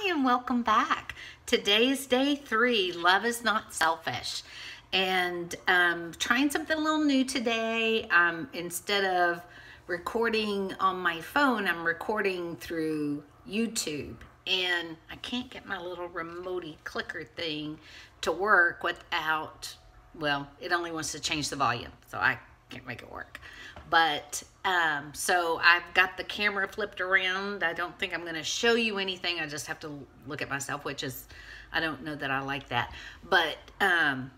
Hi, and welcome back. Today's day 3, love is not selfish. And trying something a little new today. Instead of recording on my phone, I'm recording through YouTube. And I can't get my little remote clicker thing to work without, well, it only wants to change the volume, so I can't make it work. But so I've got the camera flipped around. I don't think I'm going to show you anything. I just have to look at myself, which is, I don't know that I like that. But there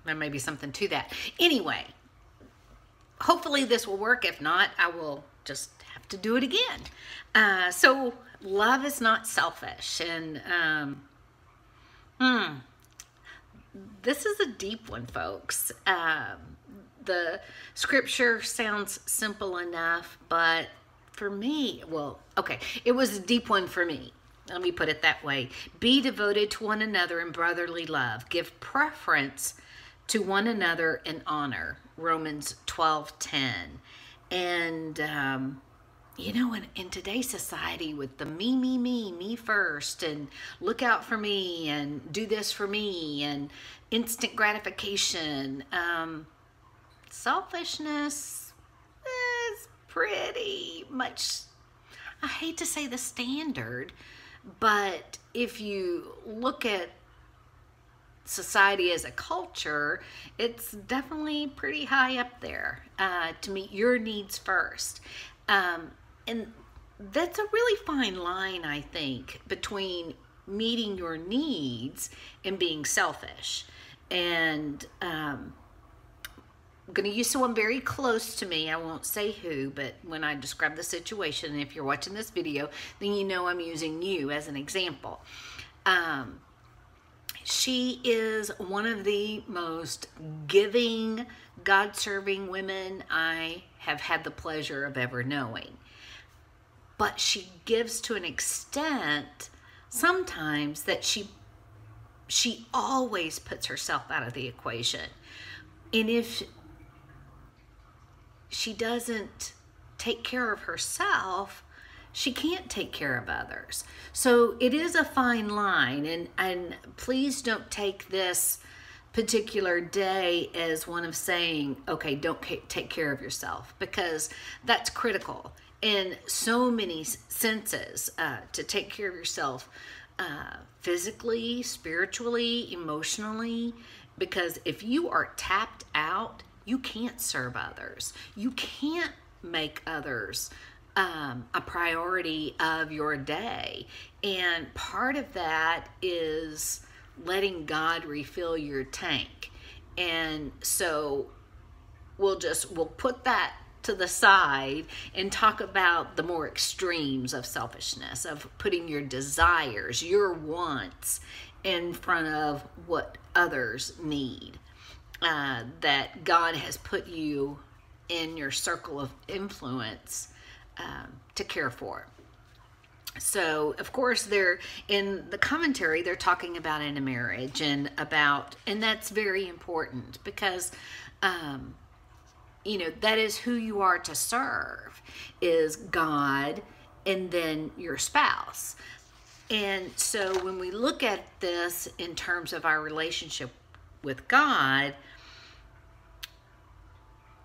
may be something to that. Anyway, hopefully this will work. If not, I will just have to do it again. So love is not selfish. And this is a deep one, folks. The scripture sounds simple enough, but for me, well, okay, it was a deep one for me. Let me put it that way. Be devoted to one another in brotherly love. Give preference to one another in honor. Romans 12:10. And, you know, in today's society with the me first, and look out for me, and do this for me, and instant gratification, selfishness is pretty much, I hate to say the standard, but if you look at society as a culture, it's definitely pretty high up there, to meet your needs first. And that's a really fine line, I think, between meeting your needs and being selfish. And I'm going to use someone very close to me. I won't say who, but when I describe the situation, and if you're watching this video, then you know I'm using you as an example. She is one of the most giving, God-serving women I have had the pleasure of ever knowing. But she gives to an extent sometimes that she always puts herself out of the equation. And if she doesn't take care of herself, she can't take care of others. So it is a fine line, and please don't take this particular day as one of saying, okay, don't take care of yourself, because that's critical in so many senses, to take care of yourself, physically, spiritually, emotionally, because if you are tapped out, you can't serve others. You can't make others a priority of your day. And part of that is letting God refill your tank. And so we'll put that to the side and talk about the more extremes of selfishness, of putting your desires, your wants in front of what others need. That God has put you in your circle of influence to care for. So, of course, they're in the commentary, they're talking about in a marriage, and that's very important, because you know, that is who you are to serve, is God and then your spouse. And so when we look at this in terms of our relationship with God,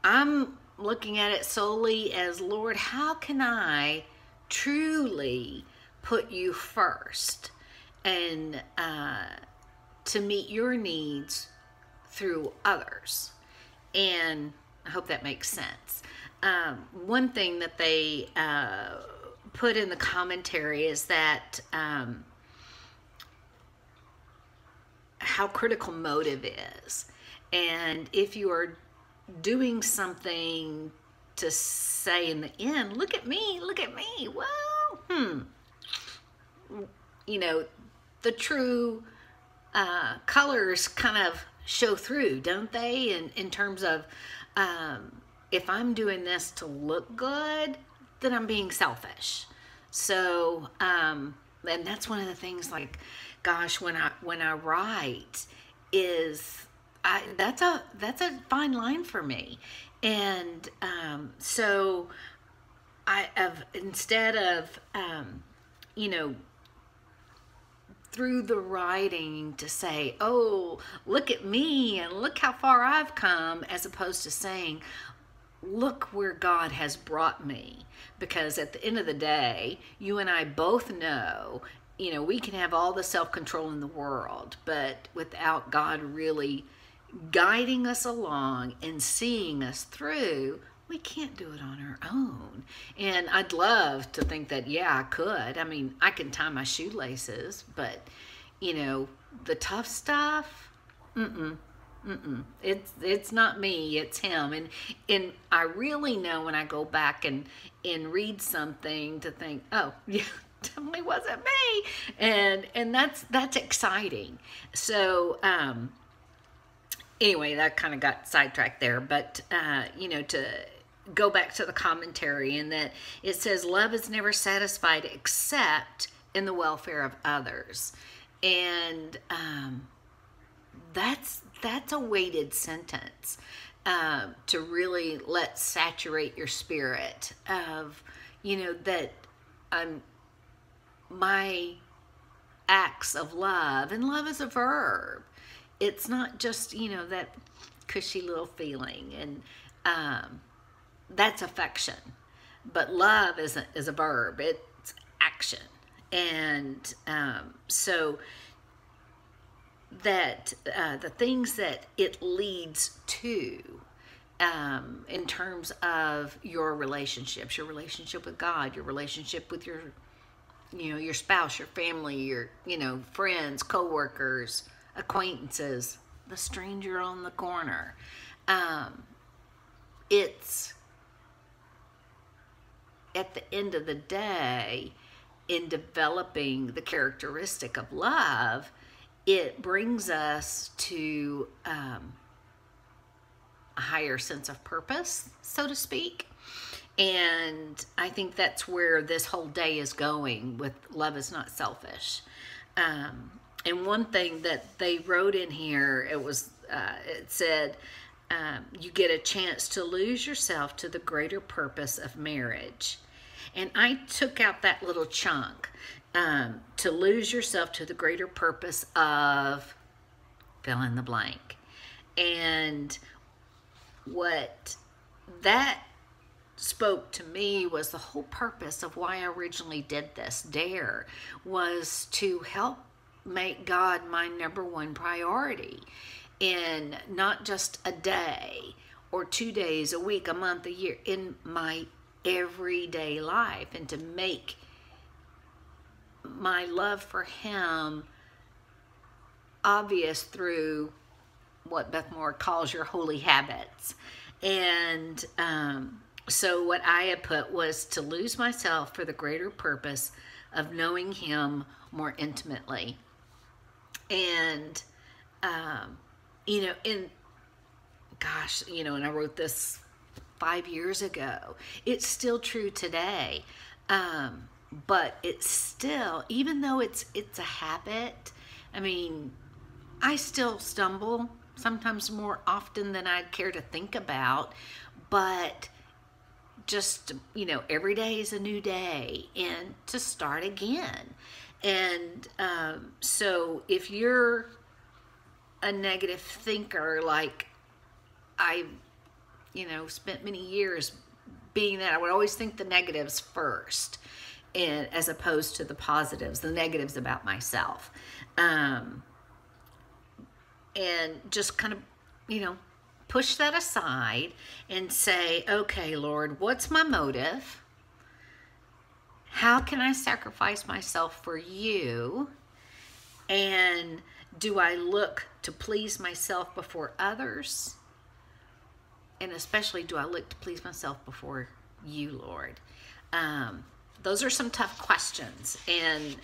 I'm looking at it solely as, Lord, how can I truly put you first, and to meet your needs through others? And I hope that makes sense. One thing that they put in the commentary is that how critical motive is. And if you are doing something to say in the end, look at me, well, you know, the true colors kind of show through, don't they? In terms of, if I'm doing this to look good, then I'm being selfish. So, and that's one of the things, like, gosh, when I write, is that's a fine line for me. And so I have, instead of you know, through the writing to say, oh, look at me and look how far I've come, as opposed to saying, look where God has brought me. Because at the end of the day, you and I both know, you know, we can have all the self-control in the world, but without God really guiding us along and seeing us through, we can't do it on our own. And I'd love to think that, yeah, I could. I mean, I can tie my shoelaces, but, you know, the tough stuff, it's not me, it's him. And I really know when I go back and read something to think, oh, yeah, definitely wasn't me. And that's exciting. So, anyway, that kind of got sidetracked there, but, you know, to go back to the commentary, and that it says, love is never satisfied except in the welfare of others. And that's a weighted sentence to really let saturate your spirit of, you know, that my acts of love, and love is a verb. It's not just, you know, that cushy little feeling, and that's affection. But love is a verb. It's action. And so that the things that it leads to in terms of your relationships, your relationship with God, your relationship with your, you know, your spouse, your family, your, you know, friends, coworkers, acquaintances, the stranger on the corner. It's at the end of the day, in developing the characteristic of love, it brings us to a higher sense of purpose, so to speak. And I think that's where this whole day is going with love is not selfish. And one thing that they wrote in here, it said, you get a chance to lose yourself to the greater purpose of marriage. And I took out that little chunk, to lose yourself to the greater purpose of fill in the blank. And what that spoke to me was the whole purpose of why I originally did this dare was to help make God my number one priority in not just a day or 2 days, a week, a month, a year, in my everyday life, and to make my love for him obvious through what Beth Moore calls your holy habits. And so what I had put was to lose myself for the greater purpose of knowing him more intimately. And you know, and I wrote this 5 years ago. It's still true today. But it's still, even though it's a habit, I mean, I still stumble sometimes more often than I'd care to think about, but just, you know, every day is a new day and to start again. And so if you're a negative thinker, like I, you know, spent many years being that, I would always think the negatives first, and as opposed to the positives, the negatives about myself. And just kind of, you know, push that aside and say, okay, Lord, what's my motive? How can I sacrifice myself for you? And do I look to please myself before others? And especially, do I look to please myself before you, Lord? Those are some tough questions. And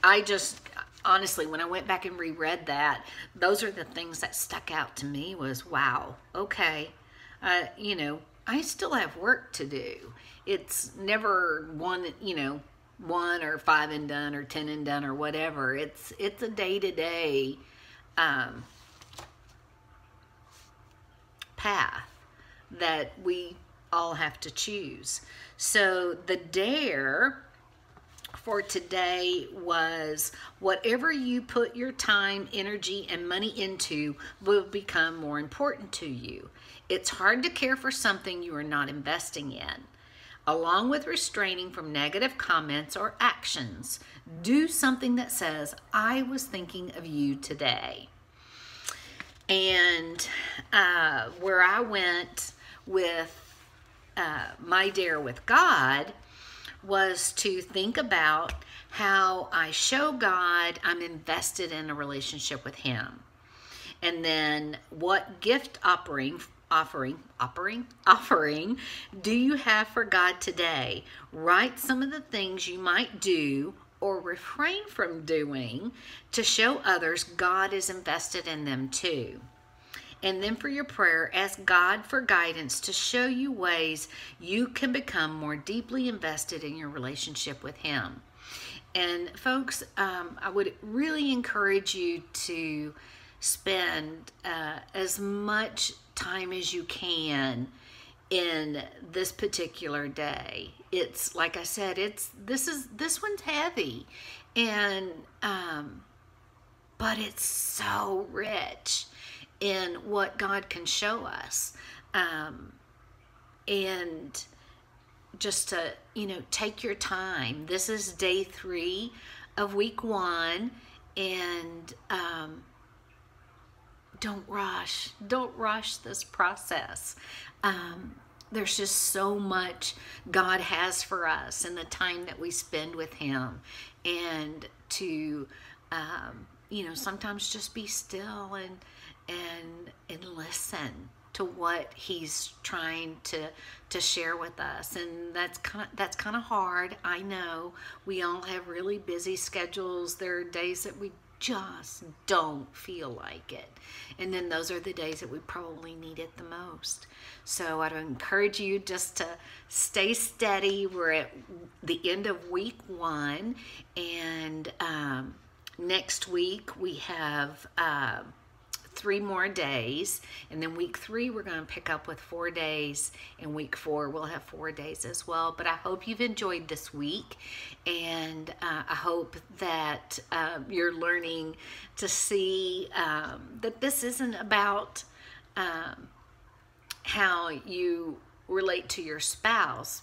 I just, honestly, when I went back and reread that, those are the things that stuck out to me was, wow, okay, you know, I still have work to do. It's never one, you know, 1 or 5 and done or 10 and done or whatever. It's a day-to-day path that we all have to choose. So the dare for today was whatever you put your time, energy, and money into will become more important to you. It's hard to care for something you are not investing in. Along with restraining from negative comments or actions, do something that says, I was thinking of you today. And where I went with my dare with God was to think about how I show God I'm invested in a relationship with Him. And then what gift offering do you have for God today? Write some of the things you might do or refrain from doing to show others God is invested in them too. And then for your prayer, ask God for guidance to show you ways you can become more deeply invested in your relationship with Him. And folks, I would really encourage you to spend as much time as you can in this particular day. It's like I said, this one's heavy, and but it's so rich in what God can show us, and just to take your time. This is day 3 of week 1, and don't rush this process. There's just so much God has for us in the time that we spend with Him, and to sometimes just be still and listen to what He's trying to share with us. And that's kind of hard. I know we all have really busy schedules. There are days that we just don't feel like it, and then those are the days that we probably need it the most. So I'd encourage you just to stay steady. We're at the end of week 1, and next week we have 3 more days, and then week 3 we're going to pick up with 4 days, and week 4 we'll have 4 days as well. But I hope you've enjoyed this week, and I hope that you're learning to see that this isn't about how you relate to your spouse,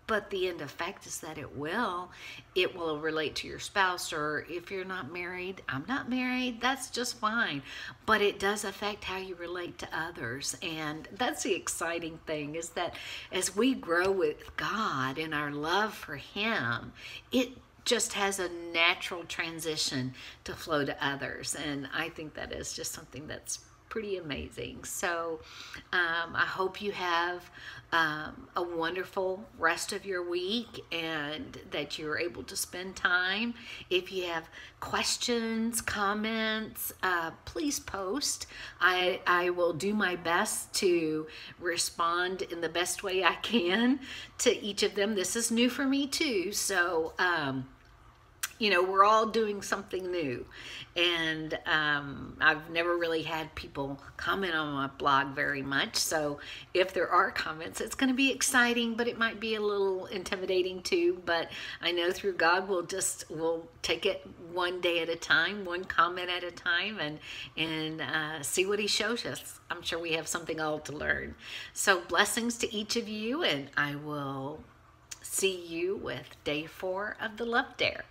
but the end effect is that it will relate to your spouse. Or if you're not married, I'm not married, that's just fine. But it does affect how you relate to others. And that's the exciting thing, is that as we grow with God and our love for Him, it just has a natural transition to flow to others. And I think that is just something that's pretty amazing. So I hope you have a wonderful rest of your week, and that you're able to spend time. If you have questions, comments, please post. I will do my best to respond in the best way I can to each of them. This is new for me too, so we're all doing something new, and I've never really had people comment on my blog very much. So if there are comments, it's going to be exciting, but it might be a little intimidating too. But I know through God, we'll take it one day at a time, one comment at a time, and see what He shows us. I'm sure we have something all to learn. So blessings to each of you, and I will see you with day 4 of the Love Dare.